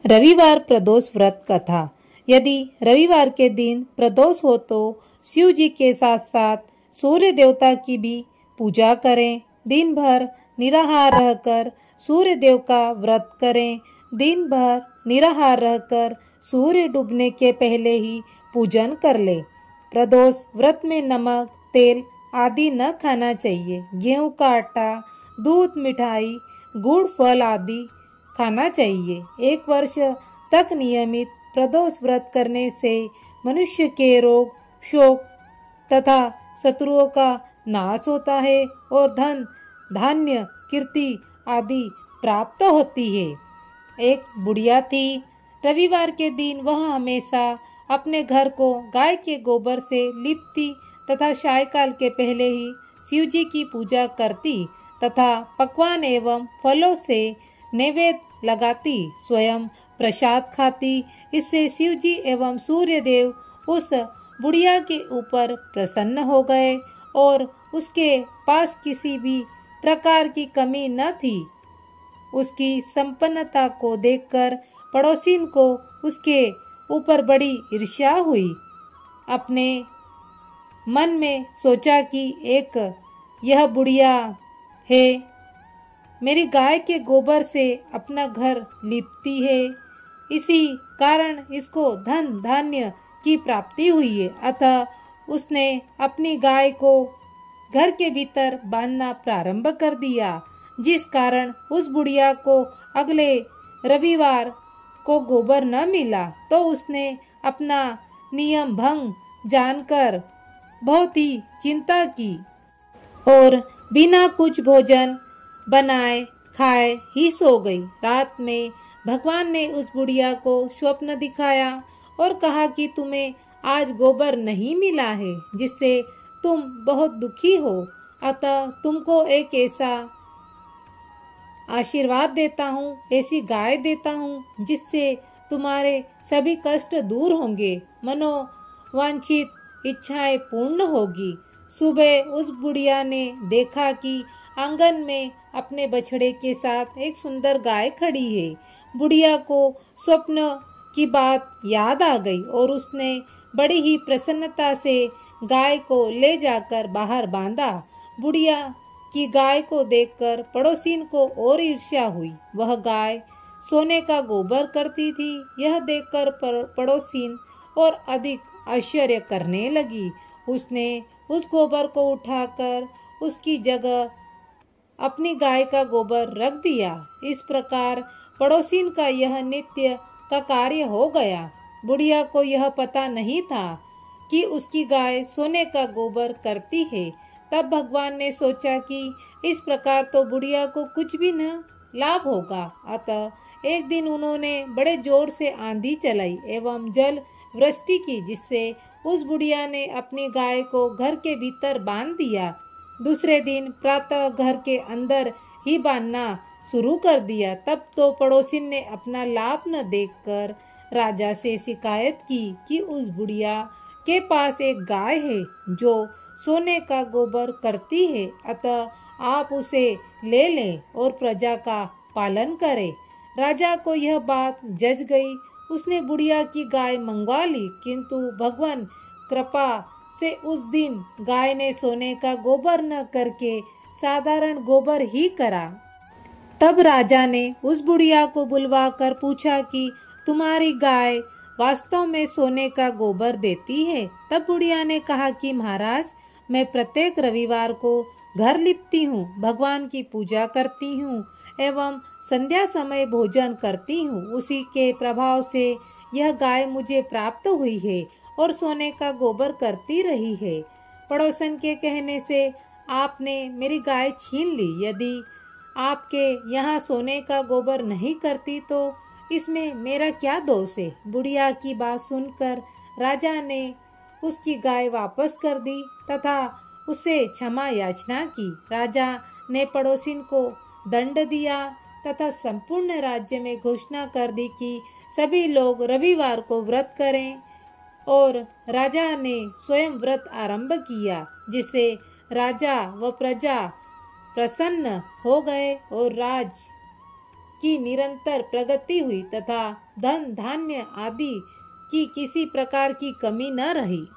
रविवार प्रदोष व्रत कथा। यदि रविवार के दिन प्रदोष हो तो शिव जी के साथ साथ सूर्य देवता की भी पूजा करें। दिन भर निराहार रहकर सूर्य देव का व्रत करें। दिन भर निराहार रहकर सूर्य डूबने के पहले ही पूजन कर ले। प्रदोष व्रत में नमक, तेल आदि न खाना चाहिए। गेहूं का आटा, दूध, मिठाई, गुड़, फल आदि खाना चाहिए। 1 वर्ष तक नियमित प्रदोष व्रत करने से मनुष्य के रोग, शोक तथा शत्रुओं का नाश होता है और धन, धान्य, कीर्ति आदि प्राप्त होती है। एक बुढ़िया थी। रविवार के दिन वह हमेशा अपने घर को गाय के गोबर से लिपती तथा सायंकाल के पहले ही शिव जी की पूजा करती तथा पकवान एवं फलों से नैवेद्य लगाती, स्वयं प्रसाद खाती। इससे शिव जी एवं सूर्य देव उस बुढ़िया के ऊपर प्रसन्न हो गए और उसके पास किसी भी प्रकार की कमी न थी। उसकी संपन्नता को देखकर पड़ोसिन को उसके ऊपर बड़ी ईर्ष्या हुई। अपने मन में सोचा कि एक यह बुढ़िया है, मेरी गाय के गोबर से अपना घर लिपती है, इसी कारण इसको धन धान्य की प्राप्ति हुई है। अतः उसने अपनी गाय को घर के भीतर बांधना प्रारंभ कर दिया, जिस कारण उस बुढ़िया को अगले रविवार को गोबर न मिला। तो उसने अपना नियम भंग जानकर बहुत ही चिंता की और बिना कुछ भोजन बनाए खाए ही सो गई। रात में भगवान ने उस बुढ़िया को स्वप्न दिखाया और कहा कि तुम्हें आज गोबर नहीं मिला है, जिससे तुम बहुत दुखी हो। अतः तुमको एक ऐसा आशीर्वाद देता हूँ, ऐसी गाय देता हूँ जिससे तुम्हारे सभी कष्ट दूर होंगे, मनोवांछित इच्छाएं पूर्ण होगी। सुबह उस बुढ़िया ने देखा कि आंगन में अपने बछड़े के साथ एक सुंदर गाय खड़ी है। बुढ़िया को स्वप्न की बात याद आ गई और उसने बड़ी ही प्रसन्नता से गाय को ले जाकर बाहर बांधा। बुढ़िया की गाय को देखकर पड़ोसिन को और ईर्ष्या हुई। वह गाय सोने का गोबर करती थी। यह देखकर पड़ोसिन और अधिक आश्चर्य करने लगी। उसने उस गोबर को उठाकर उसकी जगह अपनी गाय का गोबर रख दिया। इस प्रकार पड़ोसिन का यह नित्य का कार्य हो गया। बुढ़िया को यह पता नहीं था कि उसकी गाय सोने का गोबर करती है। तब भगवान ने सोचा कि इस प्रकार तो बुढ़िया को कुछ भी न लाभ होगा। अतः एक दिन उन्होंने बड़े जोर से आंधी चलाई एवं जल वृष्टि की, जिससे उस बुढ़िया ने अपनी गाय को घर के भीतर बांध दिया। दूसरे दिन प्रातः घर के अंदर ही बांधना शुरू कर दिया। तब तो पड़ोसिन ने अपना लाभ न देखकर राजा से शिकायत की कि उस बुढ़िया के पास एक गाय है जो सोने का गोबर करती है, अतः आप उसे ले लें और प्रजा का पालन करें। राजा को यह बात जच गई। उसने बुढ़िया की गाय मंगवा ली, किंतु भगवान कृपा से उस दिन गाय ने सोने का गोबर न करके साधारण गोबर ही करा। तब राजा ने उस बुढ़िया को बुलवाकर पूछा कि तुम्हारी गाय वास्तव में सोने का गोबर देती है? तब बुढ़िया ने कहा कि महाराज, मैं प्रत्येक रविवार को घर लिपती हूँ, भगवान की पूजा करती हूँ एवं संध्या समय भोजन करती हूँ। उसी के प्रभाव से यह गाय मुझे प्राप्त हुई है और सोने का गोबर करती रही है। पड़ोसन के कहने से आपने मेरी गाय छीन ली। यदि आपके यहाँ सोने का गोबर नहीं करती तो इसमें मेरा क्या दोष है? बुढ़िया की बात सुनकर राजा ने उसकी गाय वापस कर दी तथा उसे क्षमा याचना की। राजा ने पड़ोसिन को दंड दिया तथा संपूर्ण राज्य में घोषणा कर दी कि सभी लोग रविवार को व्रत करें, और राजा ने स्वयं व्रत आरंभ किया, जिससे राजा व प्रजा प्रसन्न हो गए और की निरंतर प्रगति हुई तथा धन धान्य आदि की किसी प्रकार की कमी न रही।